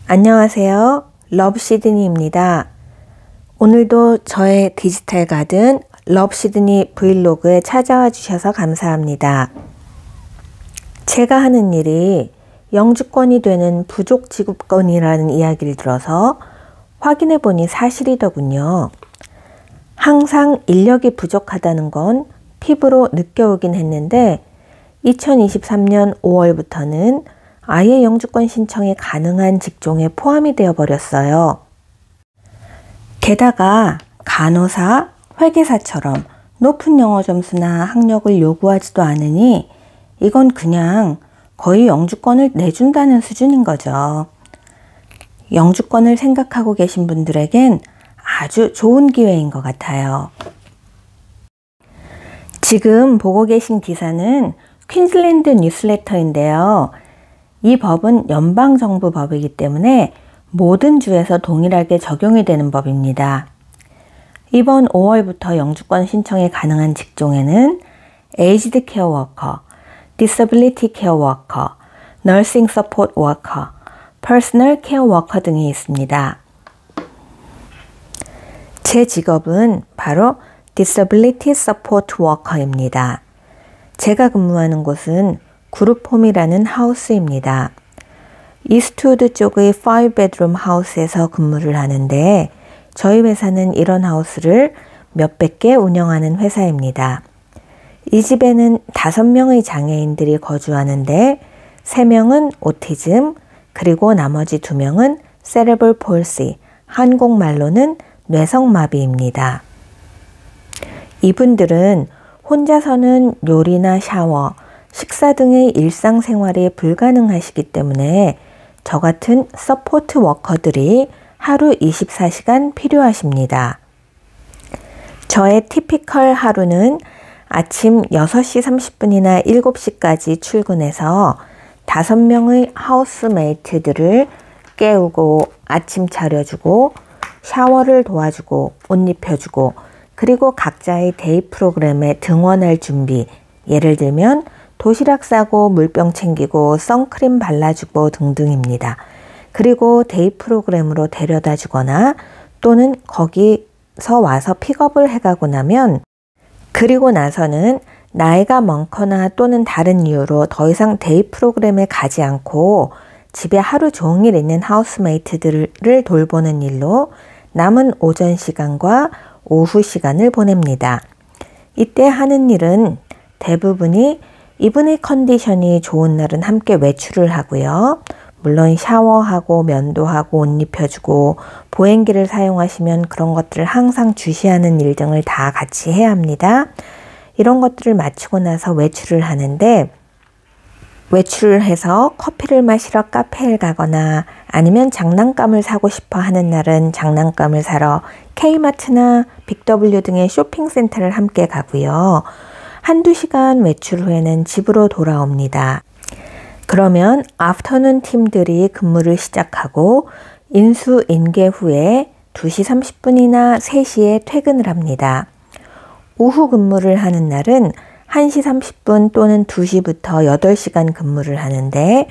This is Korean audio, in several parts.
안녕하세요. 러브시드니입니다. 오늘도 저의 디지털 가든 러브시드니 브이로그에 찾아와 주셔서 감사합니다. 제가 하는 일이 영주권이 되는 부족 지구권이라는 이야기를 들어서 확인해 보니 사실이더군요. 항상 인력이 부족하다는 건 피부로 느껴오긴 했는데 2023년 5월부터는 아예 영주권 신청이 가능한 직종에 포함이 되어 버렸어요. 게다가 간호사, 회계사처럼 높은 영어 점수나 학력을 요구하지도 않으니 이건 그냥 거의 영주권을 내준다는 수준인 거죠. 영주권을 생각하고 계신 분들에겐 아주 좋은 기회인 것 같아요. 지금 보고 계신 기사는 퀸즐랜드 뉴스레터인데요. 이 법은 연방정부 법이기 때문에 모든 주에서 동일하게 적용이 되는 법입니다. 이번 5월부터 영주권 신청이 가능한 직종에는 Aged Care Worker, Disability Care Worker, Nursing Support Worker, Personal Care Worker 등이 있습니다. 제 직업은 바로 Disability Support Worker입니다. 제가 근무하는 곳은 그룹홈이라는 하우스입니다. 이스트우드 쪽의 5bedroom 하우스에서 근무를 하는데 저희 회사는 이런 하우스를 몇백 개 운영하는 회사입니다. 이 집에는 5명의 장애인들이 거주하는데 3명은 오티즘, 그리고 나머지 2명은 cerebral palsy, 한국말로는 뇌성마비입니다. 이분들은 혼자서는 요리나 샤워, 식사 등의 일상생활이 불가능하시기 때문에 저 같은 서포트 워커들이 하루 24시간 필요하십니다. 저의 티피컬 하루는 아침 6시 30분이나 7시까지 출근해서 5명의 하우스메이트들을 깨우고 아침 차려주고 샤워를 도와주고 옷 입혀주고 그리고 각자의 데이 프로그램에 등원할 준비, 예를 들면 도시락 싸고 물병 챙기고 선크림 발라주고 등등입니다. 그리고 데이 프로그램으로 데려다 주거나 또는 거기서 와서 픽업을 해가고 나면 그리고 나서는 나이가 많거나 또는 다른 이유로 더 이상 데이 프로그램에 가지 않고 집에 하루 종일 있는 하우스메이트들을 돌보는 일로 남은 오전 시간과 오후 시간을 보냅니다. 이때 하는 일은 대부분이 이분의 컨디션이 좋은 날은 함께 외출을 하고요. 물론 샤워하고 면도하고 옷 입혀주고 보행기를 사용하시면 그런 것들을 항상 주시하는 일 등을 다 같이 해야 합니다. 이런 것들을 마치고 나서 외출을 하는데 외출을 해서 커피를 마시러 카페를 가거나 아니면 장난감을 사고 싶어 하는 날은 장난감을 사러 K마트나 빅W 등의 쇼핑센터를 함께 가고요. 한두 시간 외출 후에는 집으로 돌아옵니다. 그러면 아프터눈 팀들이 근무를 시작하고 인수인계 후에 2시 30분이나 3시에 퇴근을 합니다. 오후 근무를 하는 날은 1시 30분 또는 2시부터 8시간 근무를 하는데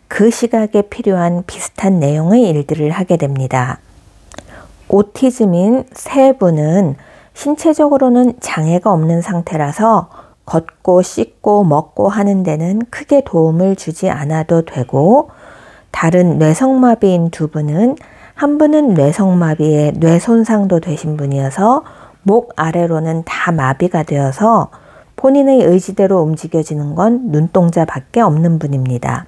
그 시각에 필요한 비슷한 내용의 일들을 하게 됩니다. 오티즘인 3분은 신체적으로는 장애가 없는 상태라서 걷고 씻고 먹고 하는 데는 크게 도움을 주지 않아도 되고 다른 뇌성마비인 2분은 한 분은 뇌성마비에 뇌손상도 되신 분이어서 목 아래로는 다 마비가 되어서 본인의 의지대로 움직여지는 건 눈동자밖에 없는 분입니다.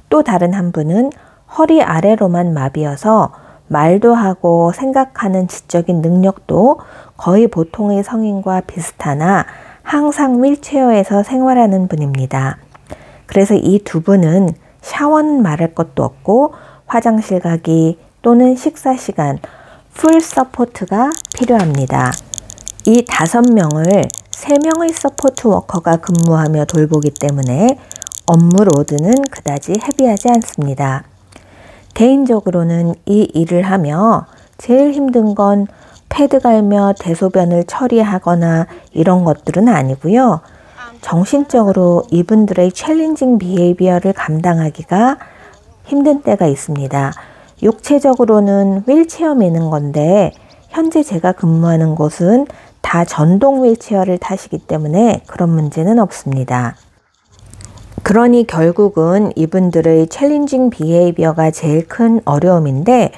또 다른 한 분은 허리 아래로만 마비여서 말도 하고 생각하는 지적인 능력도 거의 보통의 성인과 비슷하나 항상 휠체어에서 생활하는 분입니다. 그래서 이 2분은 샤워는 말할 것도 없고 화장실 가기 또는 식사 시간, 풀 서포트가 필요합니다. 이 5명을 3명의 서포트 워커가 근무하며 돌보기 때문에 업무 로드는 그다지 헤비하지 않습니다. 개인적으로는 이 일을 하며 제일 힘든 건 패드 갈며 대소변을 처리하거나 이런 것들은 아니고요. 정신적으로 이분들의 챌린징 비헤이비어를 감당하기가 힘든 때가 있습니다. 육체적으로는 휠체어 미는 건데 현재 제가 근무하는 곳은 다 전동 휠체어를 타시기 때문에 그런 문제는 없습니다. 그러니 결국은 이분들의 챌린징 비헤이비어가 제일 큰 어려움인데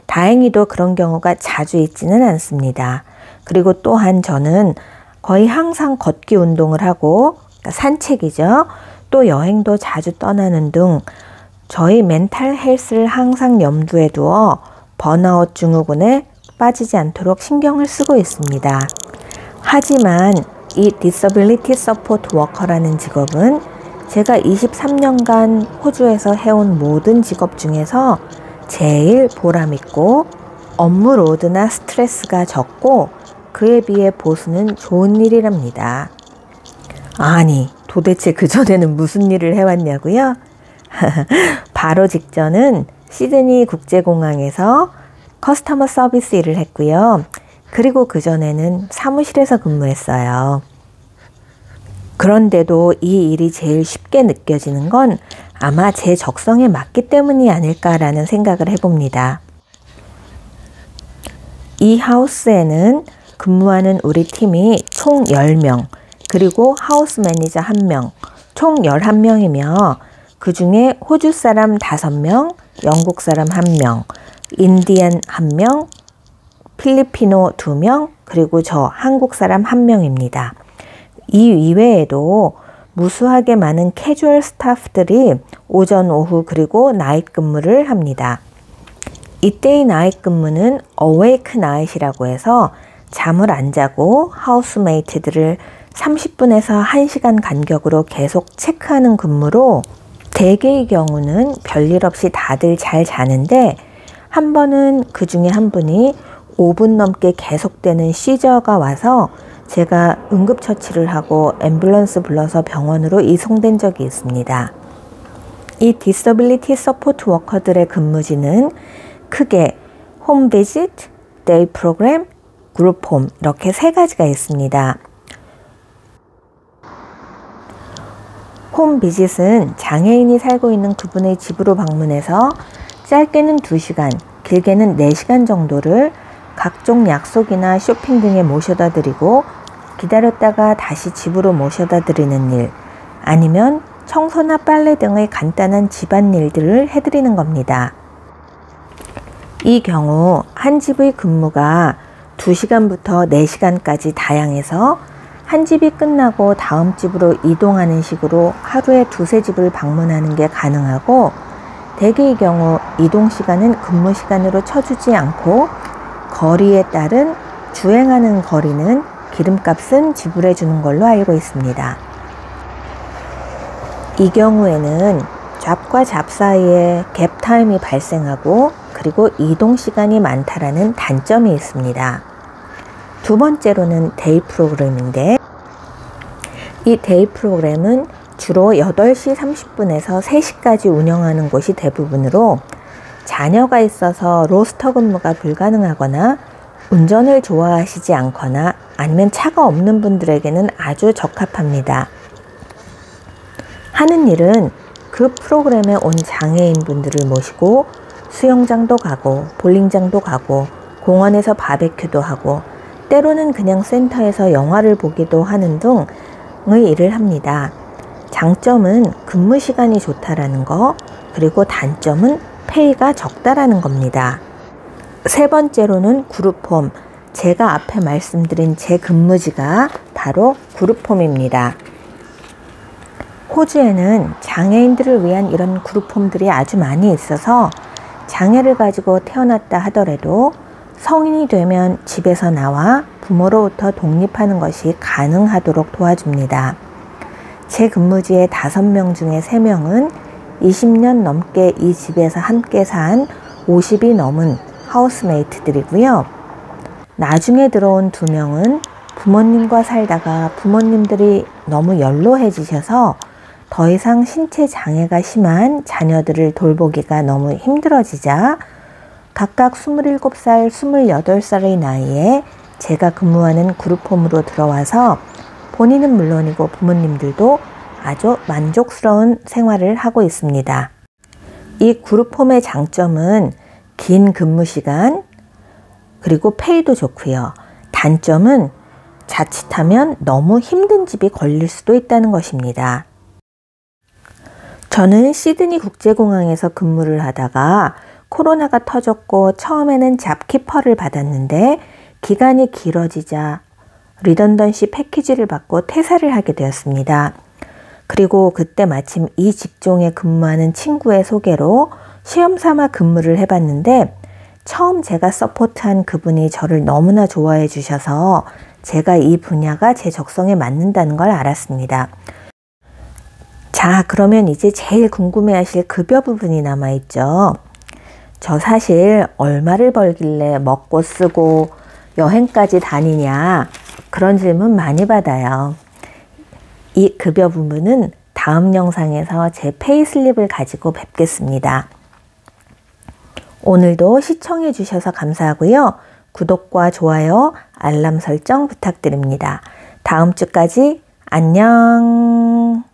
다행히도 그런 경우가 자주 있지는 않습니다. 그리고 또한 저는 거의 항상 걷기 운동을 하고 산책이죠. 또 여행도 자주 떠나는 등 저희 멘탈 헬스를 항상 염두에 두어 번아웃 증후군에 빠지지 않도록 신경을 쓰고 있습니다. 하지만 이 Disability Support Worker라는 직업은 제가 23년간 호주에서 해온 모든 직업 중에서 제일 보람있고 업무 로드나 스트레스가 적고 그에 비해 보수는 좋은 일이랍니다. 아니, 도대체 그전에는 무슨 일을 해왔냐고요? 바로 직전은 시드니 국제공항에서 커스터머 서비스 일을 했고요. 그리고 그전에는 사무실에서 근무했어요. 그런데도 이 일이 제일 쉽게 느껴지는 건 아마 제 적성에 맞기 때문이 아닐까라는 생각을 해봅니다. 이 하우스에는 근무하는 우리 팀이 총 10명, 그리고 하우스 매니저 1명, 총 11명이며 그 중에 호주 사람 5명, 영국 사람 1명, 인디안 1명, 필리피노 2명, 그리고 저 한국 사람 1명입니다. 이 이외에도 무수하게 많은 캐주얼 스타프들이 오전, 오후, 그리고 나잇 근무를 합니다. 이때의 나잇 근무는 어웨이크 나잇이라고 해서 잠을 안 자고 하우스메이트들을 30분에서 1시간 간격으로 계속 체크하는 근무로 대개의 경우는 별일 없이 다들 잘 자는데 한 번은 그 중에 한 분이 5분 넘게 계속되는 시저가 와서 제가 응급처치를 하고 앰뷸런스 불러서 병원으로 이송된 적이 있습니다. 이 디서빌리티 서포트 워커들의 근무지는 크게 홈 비지트, 데이 프로그램, 그룹 홈 이렇게 3가지가 있습니다. 홈 비짓은 장애인이 살고 있는 그분의 집으로 방문해서 짧게는 2시간, 길게는 4시간 정도를 각종 약속이나 쇼핑 등에 모셔다 드리고 기다렸다가 다시 집으로 모셔다 드리는 일, 아니면 청소나 빨래 등의 간단한 집안일들을 해드리는 겁니다. 이 경우 한 집의 근무가 2시간부터 4시간까지 다양해서 한 집이 끝나고 다음 집으로 이동하는 식으로 하루에 2-3집을 방문하는 게 가능하고 대개의 경우 이동 시간은 근무 시간으로 쳐주지 않고 거리에 따른 주행하는 거리는 기름값은 지불해 주는 걸로 알고 있습니다. 이 경우에는 잡과 잡 사이에 갭타임이 발생하고 그리고 이동 시간이 많다라는 단점이 있습니다. 두 번째로는 데이 프로그램인데 이 데이 프로그램은 주로 8시 30분에서 3시까지 운영하는 곳이 대부분으로 자녀가 있어서 로스터 근무가 불가능하거나 운전을 좋아하시지 않거나 아니면 차가 없는 분들에게는 아주 적합합니다. 하는 일은 그 프로그램에 온 장애인분들을 모시고 수영장도 가고 볼링장도 가고 공원에서 바베큐도 하고 때로는 그냥 센터에서 영화를 보기도 하는 등의 일을 합니다. 장점은 근무 시간이 좋다라는 거, 그리고 단점은 페이가 적다라는 겁니다. 세 번째로는 그룹홈. 제가 앞에 말씀드린 제 근무지가 바로 그룹홈입니다. 호주에는 장애인들을 위한 이런 그룹홈들이 아주 많이 있어서 장애를 가지고 태어났다 하더라도 성인이 되면 집에서 나와 부모로부터 독립하는 것이 가능하도록 도와줍니다. 제 근무지의 5명 중에 3명은 20년 넘게 이 집에서 함께 산 50이 넘은 하우스메이트들이고요. 나중에 들어온 2명은 부모님과 살다가 부모님들이 너무 연로해지셔서 더 이상 신체 장애가 심한 자녀들을 돌보기가 너무 힘들어지자 각각 27살, 28살의 나이에 제가 근무하는 그룹홈으로 들어와서 본인은 물론이고 부모님들도 아주 만족스러운 생활을 하고 있습니다. 이 그룹홈의 장점은 긴 근무 시간, 그리고 페이도 좋고요. 단점은 자칫하면 너무 힘든 집이 걸릴 수도 있다는 것입니다. 저는 시드니 국제공항에서 근무를 하다가 코로나가 터졌고 처음에는 잡키퍼를 받았는데 기간이 길어지자 리던던시 패키지를 받고 퇴사를 하게 되었습니다. 그리고 그때 마침 이 직종에 근무하는 친구의 소개로 시험 삼아 근무를 해봤는데 처음 제가 서포트한 그분이 저를 너무나 좋아해 주셔서 제가 이 분야가 제 적성에 맞는다는 걸 알았습니다. 자, 그러면 이제 제일 궁금해하실 급여 부분이 남아있죠. 저 사실 얼마를 벌길래 먹고 쓰고 여행까지 다니냐, 그런 질문 많이 받아요. 이 급여 부분은 다음 영상에서 제 페이슬립을 가지고 뵙겠습니다. 오늘도 시청해 주셔서 감사하고요. 구독과 좋아요, 알람 설정 부탁드립니다. 다음 주까지 안녕.